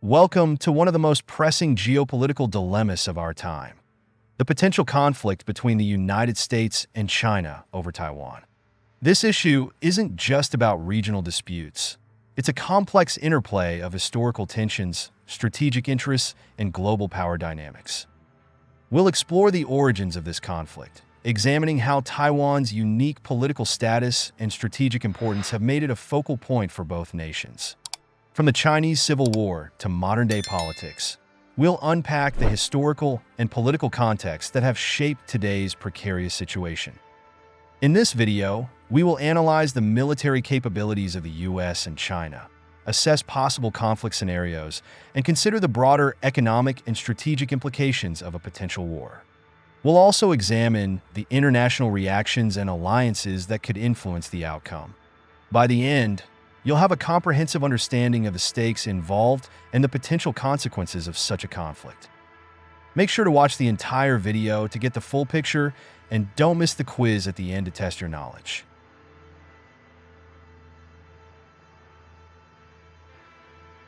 Welcome to one of the most pressing geopolitical dilemmas of our time, the potential conflict between the United States and China over Taiwan. This issue isn't just about regional disputes. It's a complex interplay of historical tensions, strategic interests, and global power dynamics. We'll explore the origins of this conflict, examining how Taiwan's unique political status and strategic importance have made it a focal point for both nations. From the Chinese Civil War to modern-day politics, we'll unpack the historical and political contexts that have shaped today's precarious situation. In this video, we will analyze the military capabilities of the U.S. and China, assess possible conflict scenarios, and consider the broader economic and strategic implications of a potential war. We'll also examine the international reactions and alliances that could influence the outcome. By the end, you'll have a comprehensive understanding of the stakes involved and the potential consequences of such a conflict. Make sure to watch the entire video to get the full picture, and don't miss the quiz at the end to test your knowledge.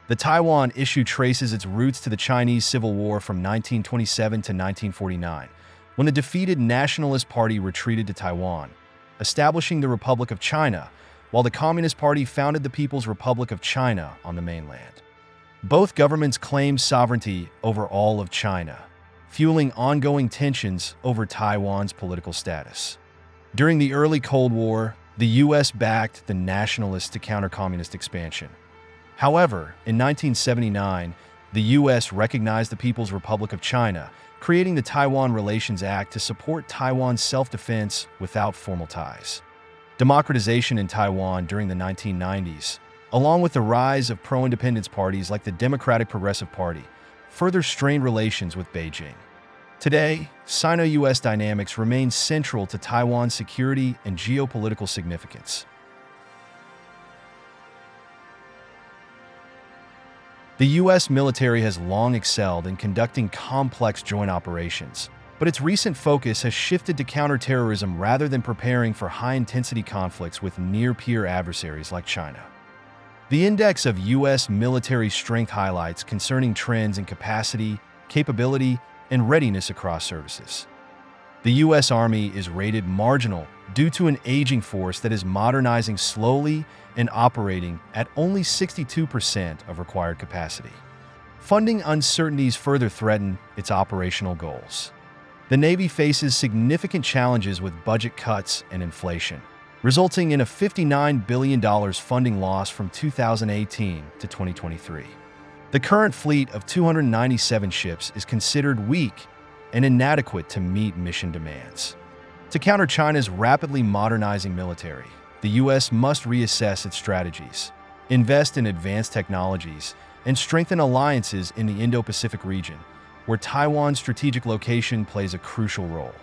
The Taiwan issue traces its roots to the Chinese Civil War from 1927 to 1949, when the defeated Nationalist Party retreated to Taiwan, establishing the Republic of China, while the Communist Party founded the People's Republic of China on the mainland. Both governments claimed sovereignty over all of China, fueling ongoing tensions over Taiwan's political status. During the early Cold War, the U.S. backed the nationalists to counter communist expansion. However, in 1979, the U.S. recognized the People's Republic of China, creating the Taiwan Relations Act to support Taiwan's self-defense without formal ties. Democratization in Taiwan during the 1990s, along with the rise of pro-independence parties like the Democratic Progressive Party, further strained relations with Beijing. Today, Sino-U.S. dynamics remain central to Taiwan's security and geopolitical significance. The U.S. military has long excelled in conducting complex joint operations, but its recent focus has shifted to counterterrorism rather than preparing for high-intensity conflicts with near-peer adversaries like China. The Index of U.S. Military Strength highlights concerning trends in capacity, capability, and readiness across services. The U.S. Army is rated marginal due to an aging force that is modernizing slowly and operating at only 62% of required capacity. Funding uncertainties further threaten its operational goals. The Navy faces significant challenges with budget cuts and inflation, resulting in a $59 billion funding loss from 2018 to 2023. The current fleet of 297 ships is considered weak and inadequate to meet mission demands. To counter China's rapidly modernizing military, the U.S. must reassess its strategies, invest in advanced technologies, and strengthen alliances in the Indo-Pacific region, where Taiwan's strategic location plays a crucial role.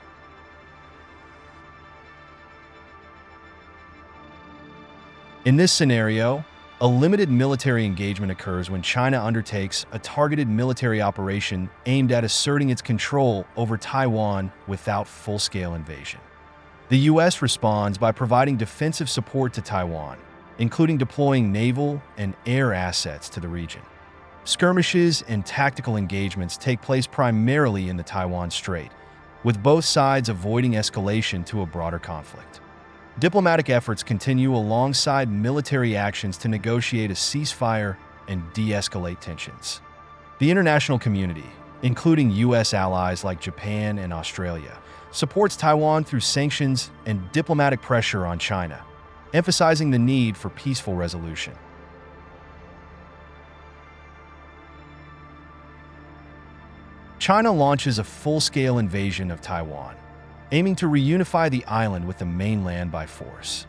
In this scenario, a limited military engagement occurs when China undertakes a targeted military operation aimed at asserting its control over Taiwan without full-scale invasion. The U.S. responds by providing defensive support to Taiwan, including deploying naval and air assets to the region. Skirmishes and tactical engagements take place primarily in the Taiwan Strait, with both sides avoiding escalation to a broader conflict. Diplomatic efforts continue alongside military actions to negotiate a ceasefire and de-escalate tensions. The international community, including U.S. allies like Japan and Australia, supports Taiwan through sanctions and diplomatic pressure on China, emphasizing the need for peaceful resolution. China launches a full-scale invasion of Taiwan, aiming to reunify the island with the mainland by force.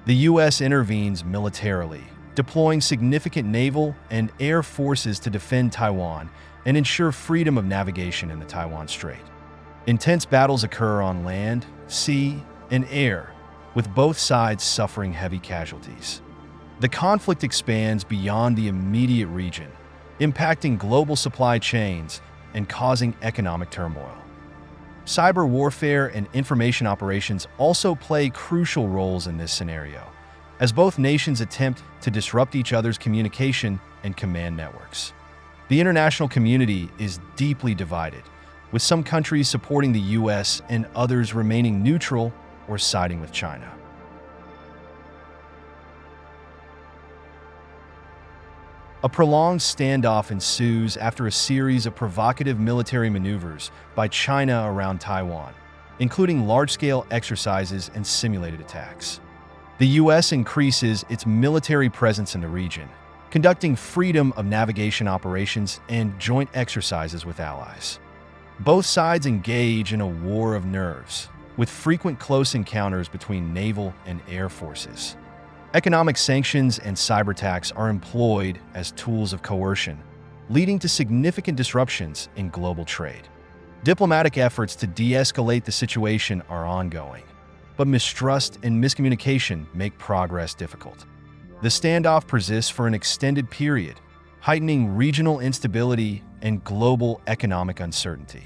The U.S. intervenes militarily, deploying significant naval and air forces to defend Taiwan and ensure freedom of navigation in the Taiwan Strait. Intense battles occur on land, sea, and air, with both sides suffering heavy casualties. The conflict expands beyond the immediate region, impacting global supply chains and causing economic turmoil. Cyber warfare and information operations also play crucial roles in this scenario, as both nations attempt to disrupt each other's communication and command networks. The international community is deeply divided, with some countries supporting the U.S. and others remaining neutral or siding with China. A prolonged standoff ensues after a series of provocative military maneuvers by China around Taiwan, including large-scale exercises and simulated attacks. The U.S. increases its military presence in the region, conducting freedom of navigation operations and joint exercises with allies. Both sides engage in a war of nerves, with frequent close encounters between naval and air forces. Economic sanctions and cyber attacks are employed as tools of coercion, leading to significant disruptions in global trade. Diplomatic efforts to de-escalate the situation are ongoing, but mistrust and miscommunication make progress difficult. The standoff persists for an extended period, heightening regional instability and global economic uncertainty.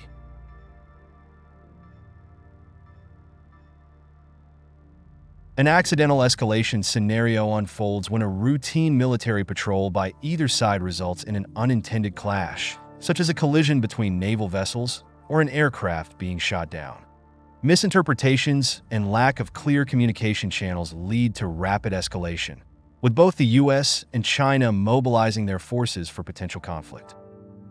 An accidental escalation scenario unfolds when a routine military patrol by either side results in an unintended clash, such as a collision between naval vessels or an aircraft being shot down. Misinterpretations and lack of clear communication channels lead to rapid escalation, with both the U.S. and China mobilizing their forces for potential conflict.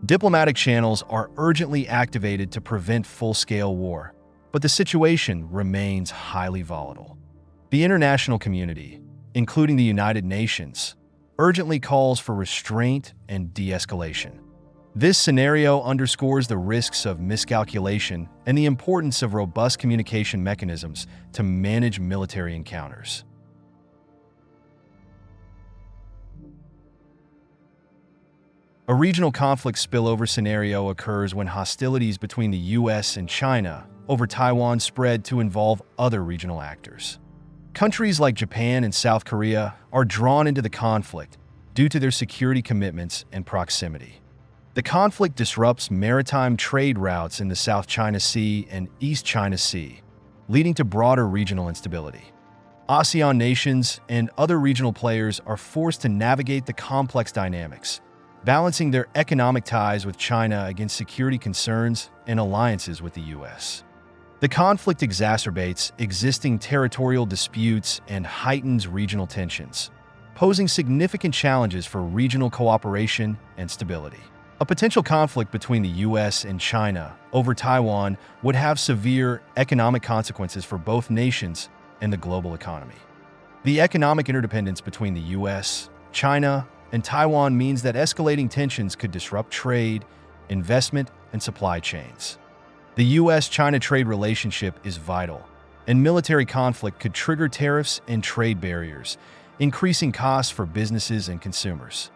Diplomatic channels are urgently activated to prevent full-scale war, but the situation remains highly volatile. The international community, including the United Nations, urgently calls for restraint and de-escalation. This scenario underscores the risks of miscalculation and the importance of robust communication mechanisms to manage military encounters. A regional conflict spillover scenario occurs when hostilities between the U.S. and China over Taiwan spread to involve other regional actors. Countries like Japan and South Korea are drawn into the conflict due to their security commitments and proximity. The conflict disrupts maritime trade routes in the South China Sea and East China Sea, leading to broader regional instability. ASEAN nations and other regional players are forced to navigate the complex dynamics, balancing their economic ties with China against security concerns and alliances with the U.S. The conflict exacerbates existing territorial disputes and heightens regional tensions, posing significant challenges for regional cooperation and stability. A potential conflict between the U.S. and China over Taiwan would have severe economic consequences for both nations and the global economy. The economic interdependence between the U.S., China, and Taiwan means that escalating tensions could disrupt trade, investment, and supply chains. The U.S.-China trade relationship is vital, and military conflict could trigger tariffs and trade barriers, increasing costs for businesses and consumers.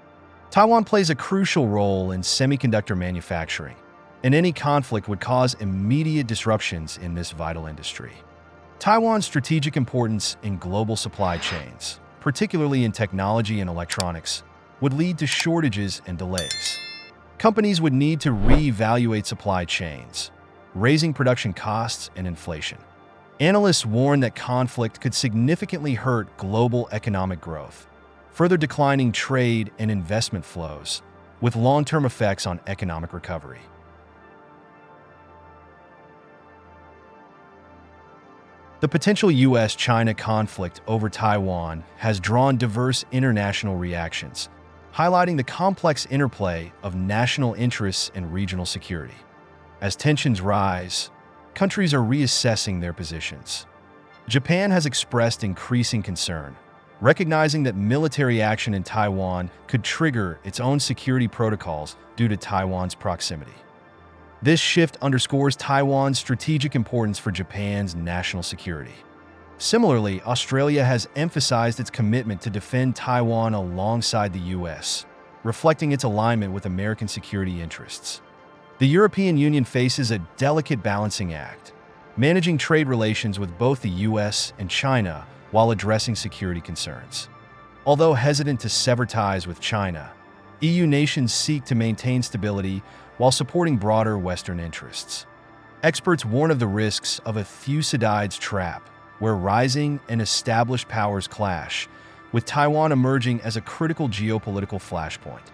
Taiwan plays a crucial role in semiconductor manufacturing, and any conflict would cause immediate disruptions in this vital industry. Taiwan's strategic importance in global supply chains, particularly in technology and electronics, would lead to shortages and delays. Companies would need to reevaluate supply chains, raising production costs and inflation. Analysts warn that conflict could significantly hurt global economic growth, further declining trade and investment flows, with long-term effects on economic recovery. The potential U.S.-China conflict over Taiwan has drawn diverse international reactions, highlighting the complex interplay of national interests and regional security. As tensions rise, countries are reassessing their positions. Japan has expressed increasing concern, recognizing that military action in Taiwan could trigger its own security protocols due to Taiwan's proximity. This shift underscores Taiwan's strategic importance for Japan's national security. Similarly, Australia has emphasized its commitment to defend Taiwan alongside the U.S., reflecting its alignment with American security interests. The European Union faces a delicate balancing act, managing trade relations with both the U.S. and China while addressing security concerns. Although hesitant to sever ties with China, EU nations seek to maintain stability while supporting broader Western interests. Experts warn of the risks of a Thucydides trap, where rising and established powers clash, with Taiwan emerging as a critical geopolitical flashpoint.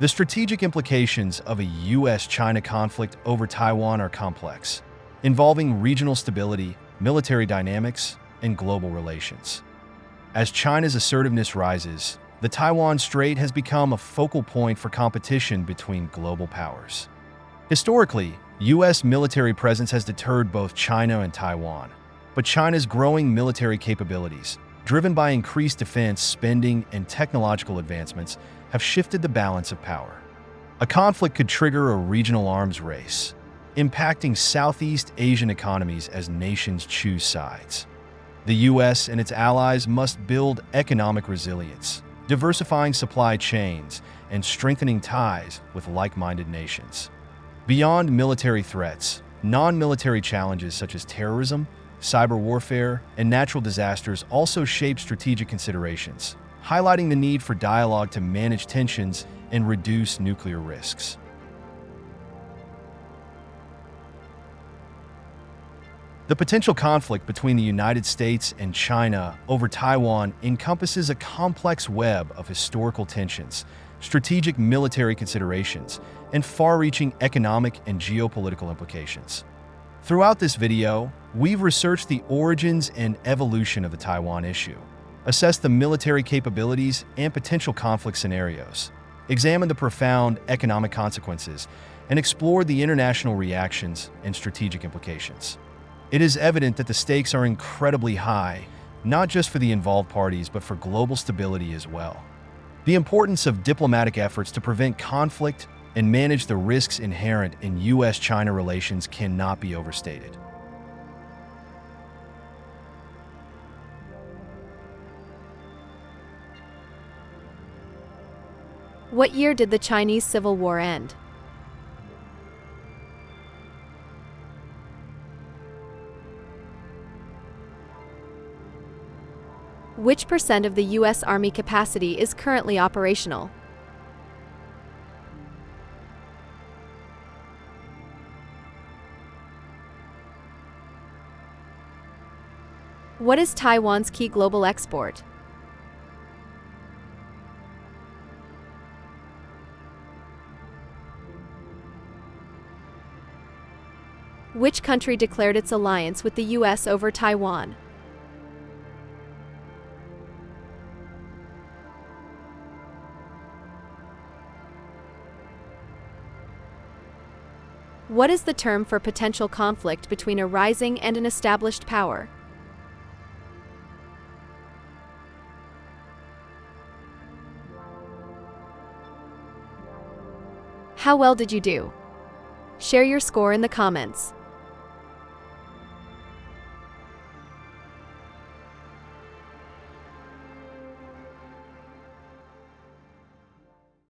The strategic implications of a U.S.-China conflict over Taiwan are complex, involving regional stability, military dynamics, and global relations. As China's assertiveness rises, the Taiwan Strait has become a focal point for competition between global powers. Historically, U.S. military presence has deterred both China and Taiwan, but China's growing military capabilities, driven by increased defense spending and technological advancements, have shifted the balance of power. A conflict could trigger a regional arms race, impacting Southeast Asian economies as nations choose sides. The U.S. and its allies must build economic resilience, diversifying supply chains and strengthening ties with like-minded nations. Beyond military threats, non-military challenges such as terrorism, cyber warfare, and natural disasters also shape strategic considerations, highlighting the need for dialogue to manage tensions and reduce nuclear risks. The potential conflict between the United States and China over Taiwan encompasses a complex web of historical tensions, strategic military considerations, and far-reaching economic and geopolitical implications. Throughout this video, we've researched the origins and evolution of the Taiwan issue, assessed the military capabilities and potential conflict scenarios, examined the profound economic consequences, and explored the international reactions and strategic implications. It is evident that the stakes are incredibly high, not just for the involved parties, but for global stability as well. The importance of diplomatic efforts to prevent conflict and manage the risks inherent in U.S.-China relations cannot be overstated. What year did the Chinese Civil War end? Which percent of the U.S. Army capacity is currently operational? What is Taiwan's key global export? Which country declared its alliance with the U.S. over Taiwan? What is the term for potential conflict between a rising and an established power? How well did you do? Share your score in the comments.